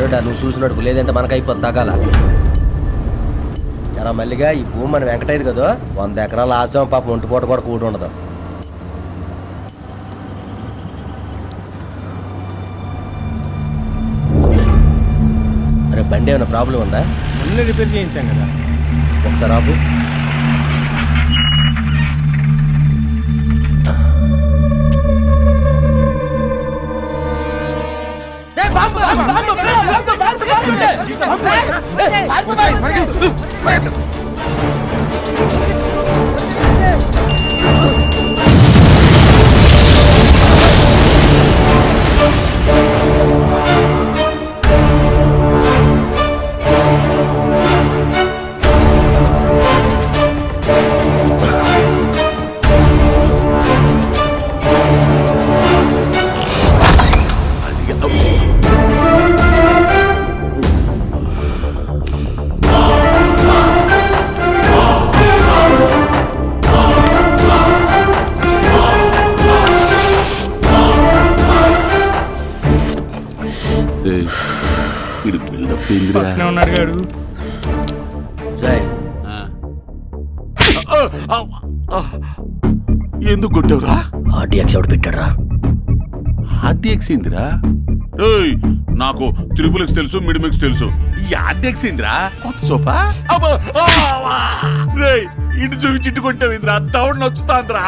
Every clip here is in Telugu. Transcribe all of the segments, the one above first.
చూడా నువ్వు చూసినట్టు, లేదంటే మనకు అయిపోతుంది తగాల. జరా మల్లిగా ఈ భూమి మన వెంకటైదు కదా, 100 ఎకరాల ఆశం పాపం ఒంటి పూట కూడా కూడి ఉండదు. అరే బండి ఏమైనా ప్రాబ్లం ఉందా? అన్నీ రిపేర్ చేయించాం కదా. ఒకసారి ఆపు. ఉన్నాడు గాడు. ఎందుకు కొట్టావురా? ఆర్టీఎక్స్ ఎవడు పెట్టాడు రా? ఆర్టీఎక్స్ ఏందిరా? నాకు త్రిపుల్ తెలుసు, మిడిమిక్స్ తెలుసు. ఈ ఆర్టీఎక్స్ ఏందిరా? కొత్త సోఫా. ఇటు చూసి చిట్టు కొట్టావు ఇంద్రా, తౌడు నచ్చుతాంద్రా.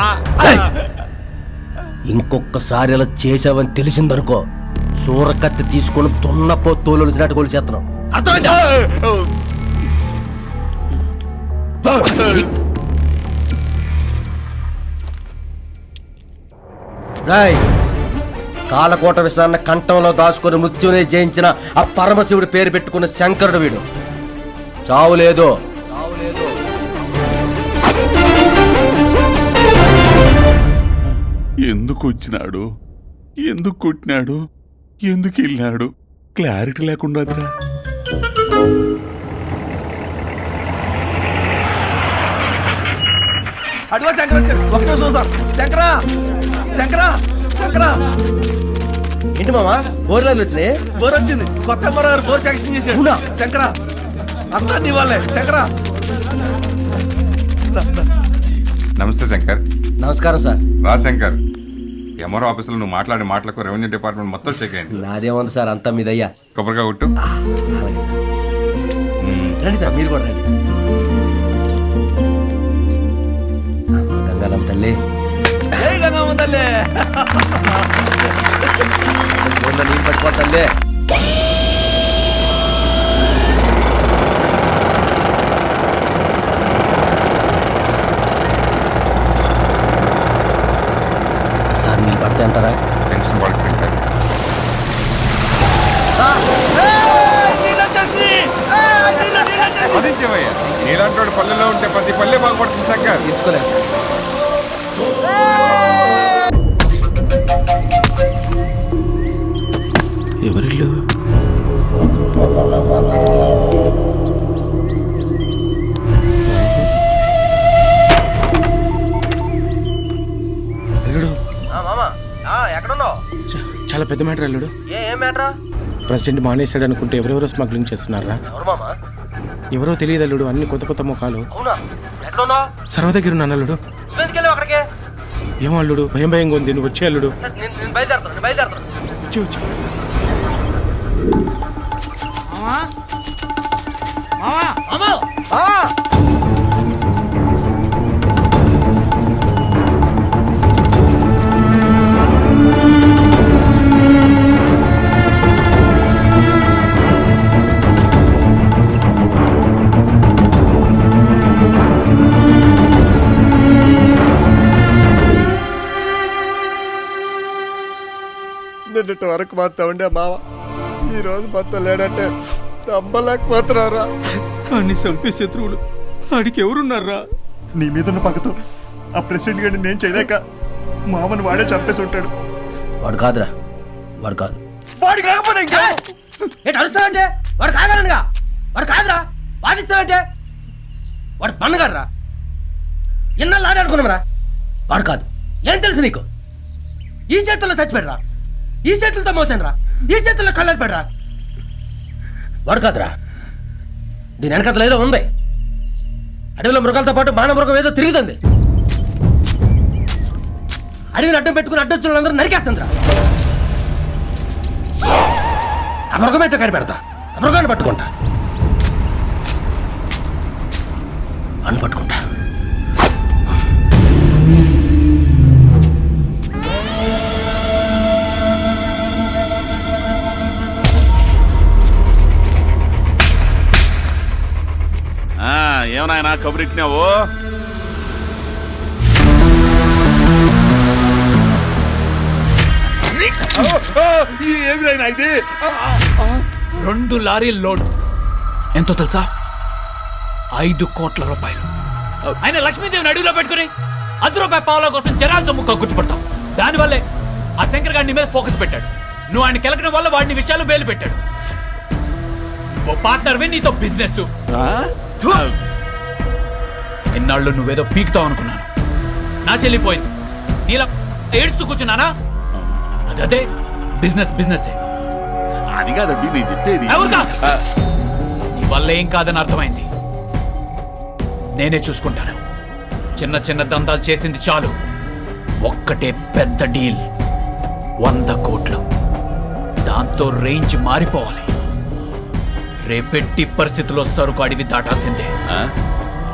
ఇంకొకసారి అలా చేసావని తెలిసిందనుకో, సూరకత్తి తీసుకుని తున్నపో తోలుసినట్టు కొలిసేస్తున్నాం. అర్థమైందా? రాయ్, కాలకోట విషయాన్ని కంఠంలో దాచుకుని మృత్యునే జయించిన ఆ పరమశివుడి పేరు పెట్టుకున్న శంకరుడు వీడు. చావు లేదు. ఎందుకు వచ్చినాడు, ఎందుకు కొట్టినాడు, ఎందుకు వెళ్ళాడు, క్లారిటీ లేకుండా అదిరా. అడుగు శంకర వచ్చాడు. ఒకటే చూసాం. శంకరా శంకరా శంకరా. ఏంటి మామా బోర్లు వచ్చినాయి? బోర్ వచ్చింది. కొత్త మరో బోర్ శాంక్షన్ చేశాడు. శంకరా అంతా నీ వాళ్ళే. శంకరా. నమస్తే శంకర్. నమస్కారం సార్. రా శంకర్, ఎంఆర్ఓ ఆఫీసులో నువ్వు మాట్లాడే మాటలకు రెవెన్యూ డిపార్ట్మెంట్ మొత్తం షేక్ అయింది. నాదేముంది సార్, అంతా మీదయ్యా. కొబ్బరిగా కొట్టు. రండి సార్, మీరు కూడా రండి. గంగారం తల్లి, గంగమ్మ తల్లి, నీళ్ళు పట్టుకో తల్లి. సార్ నీళ్ళు పడితే అంటారా? టెన్షన్ పడకు శంకర్. అదించేవయ్యా, నీలాంటి పల్లెలో ఉంటే ప్రతి పల్లె బాగుపడుతుంది శంకర్. తీసుకోలేదు. ఎవరిల్లు? ఎక్కడున్నావు? చాలా పెద్ద మ్యాటర్ అల్లుడు. ఏం మ్యాటరా? ప్రెసిడెంట్ మానేశాడు అనుకుంటే ఎవరెవరో స్మగ్లింగ్ చేస్తున్నారా? ఎవరు మామా? ఎవరో తెలియదు అల్లుడు. అన్ని కొత్త కొత్త ముఖాలు. అవునా? ఎక్కడున్నావు? సర్వ దగ్గర ఉన్నాను అల్లుడు. నువ్వెందుకెళ్ళావు అక్కడికి? ఏమో అల్లుడు, భయం భయంగా ఉంది. నువ్వు వచ్చే అల్లుడు. నేను బయలుదేరుతాను. చూ నిన్నటి వరకు మాతో ఉండే మావ ఈ రోజు మాతో లేడంటే నమ్మలేకపోతున్నారా? అన్ని చంపే శత్రువులు ఆడికి ఎవరున్నారా? నీ మీదున్న పక్కతో ఆ ప్రెసిడెంట్ గారిని నేను చేయలేక మామని వాడే చంపేసి ఉంటాడు. వాడు కాదురా, వాడు కాదు. వాడు కాకపోతే ఇంకా ఏంటి అడుస్తావంటే? వాడు కాదనగా, వాడు కాదురా. వాదిస్తావంటే వాడు పన్నగాడరా. ఎన్నాళ్ళు ఆడాడుకున్నామరా. వాడు కాదు. ఏం తెలుసు నీకు? ఈ చేతుల్లో చచ్చిపెడరా, ఈ చేతులతో మోసాను రా, ఈ చేతుల్లో కళ్ళని పెడరా. వాడు కాదురా, దీని వెనకతలు ఏదో ఉంది. అడవిలో మృగాలతో పాటు మానవ మృగం ఏదో తిరుగుతుంది. అడవిని అడ్డం పెట్టుకుని అడ్డొచ్చిన వాళ్ళందరూ నరికేస్తుందిరా. ఆ మృగం ఏంటో కనిపెడతా, ఆ మృగాన్ని పట్టుకుంటా, అని పట్టుకుంటా. ఏమన్నాయనా కబురెట్టినావు? ఏమిరైనా ఇది? 2 లారీల లోడ్ ఎంతో తెలుసా? 5 కోట్ల రూపాయలు. ఆయన లక్ష్మీదేవిని అడవిలో పెట్టుకుని ₹1 పావుల కోసం జనాలతో ముక్క గుర్తుపడతాం. దానివల్లే ఆ శంకర్ గారి మీద ఫోకస్ పెట్టాడు. నువ్వు ఆయన కెలకడం వల్ల వాడిని విషయాలు వేలు పెట్టాడు. ఓ పార్ట్నర్ నీతో బిజినెస్. ఎన్నాళ్ళు నువ్వేదో పీకుతావు అనుకున్నాను. నా చెల్లిపోయింది, నీలా ఏడుస్తూ కూర్చున్నానా? అదే బిజినెస్. అది కాదండి నేను చెప్పేది. నీ వల్ల ఏం కాదని అర్థమైంది. నేనే చూసుకుంటాను. చిన్న దందాలు చేసింది చాలు. ఒక్కటే పెద్ద డీల్, 100 కోట్లు. దాంతో రేంజ్ మారిపోవాలి. రేపెట్టి పరిస్థితుల్లో సరుకు అడివి దాటాల్సిందే.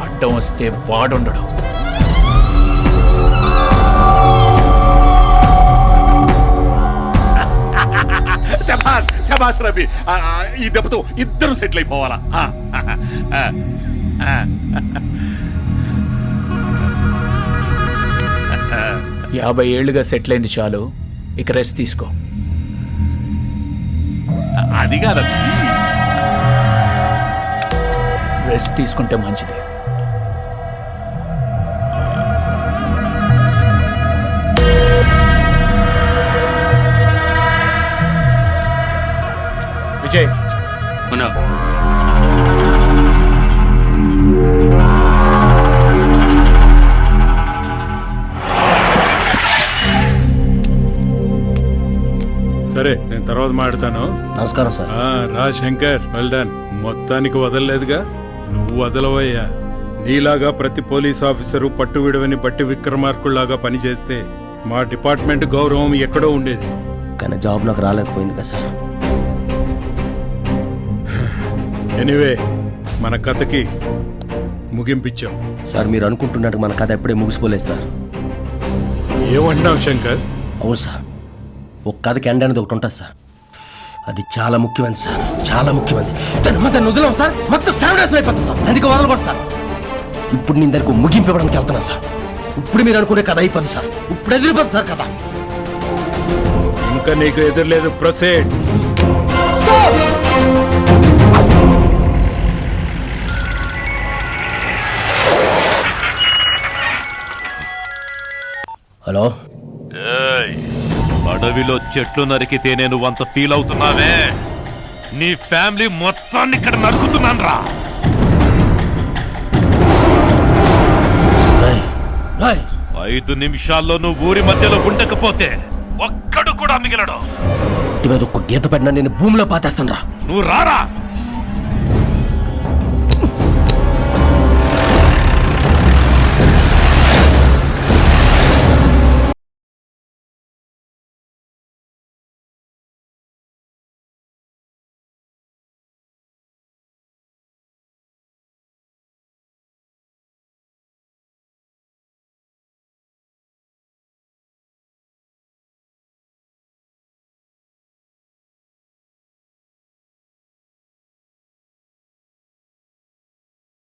అడ్డం వస్తే వాడుండడు. శభాష్ రవి, ఈ దెబ్బతో ఇద్దరు సెటిల్ అయిపోవాలా? 50 ఏళ్లుగా సెటిల్ అయింది చాలు. ఇక రెస్ట్ తీసుకో. అది కాదండి, రెస్ట్ తీసుకుంటే మంచిది. విజయ్, సరే నేను తర్వాత మాట్లాడతాను. నమస్కారం సార్. రా శంకర్, వెల్ డన్. మొత్తానికి వదలలేదుగా. నువ్వు వదలవయ్యా. నీలాగా ప్రతి పోలీస్ ఆఫీసరు పట్టు విడవని బట్టి విక్రమార్కుల్లాగా పనిచేస్తే మా డిపార్ట్మెంట్ గౌరవం ఎక్కడో ఉండేది. కానీ జాబ్ నాకు రాలేకపోయింది కదా సార్. ఎనీవే, మన కథకి ముగింపిచ్చాం. సార్ మీరు అనుకుంటున్నట్టు మన కథ ఎప్పుడే ముగిసిపోలేదు సార్. ఏమంటున్నావు శంకర్? అవును సార్, ఒక కథకి ఎండ్ అనేది ఒకటి ఉంటుంది సార్. అది చాలా ముఖ్యమైనది సార్, చాలా ముఖ్యమైనది. దాన్ని మొత్తం వదిలేం సార్, మొత్తం సర్వనాశనం అయిపోతుంది సార్. అందుకే వదలకూడదు సార్. ఇప్పుడు నేను దానికి ముగింపు ఇవ్వడానికి వెళ్తున్నా సార్. ఇప్పుడు మీరు అనుకునే కథ అయిపోయింది సార్. ఇప్పుడు ఎదిరిపోతుంది సార్ కథ. ఇంకా నీకు ఎదురులేదు. ప్రొసీడ్. హలో, అడవిలో చెట్లు నరికితేనే నువ్వంత ఫీల్ అవుతున్నావే, నీ ఫ్యామిలీ మొత్తాన్ని ఇక్కడ నరుకుతున్నాను రా. 5 నిమిషాల్లో నువ్వు ఊరి మధ్యలో ఉండకపోతే ఒక్కడు కూడా మిగిలడు. ఒక్క గీత పడినా నేను భూమిలో పాతేస్తాను రా. నువ్వు రారా.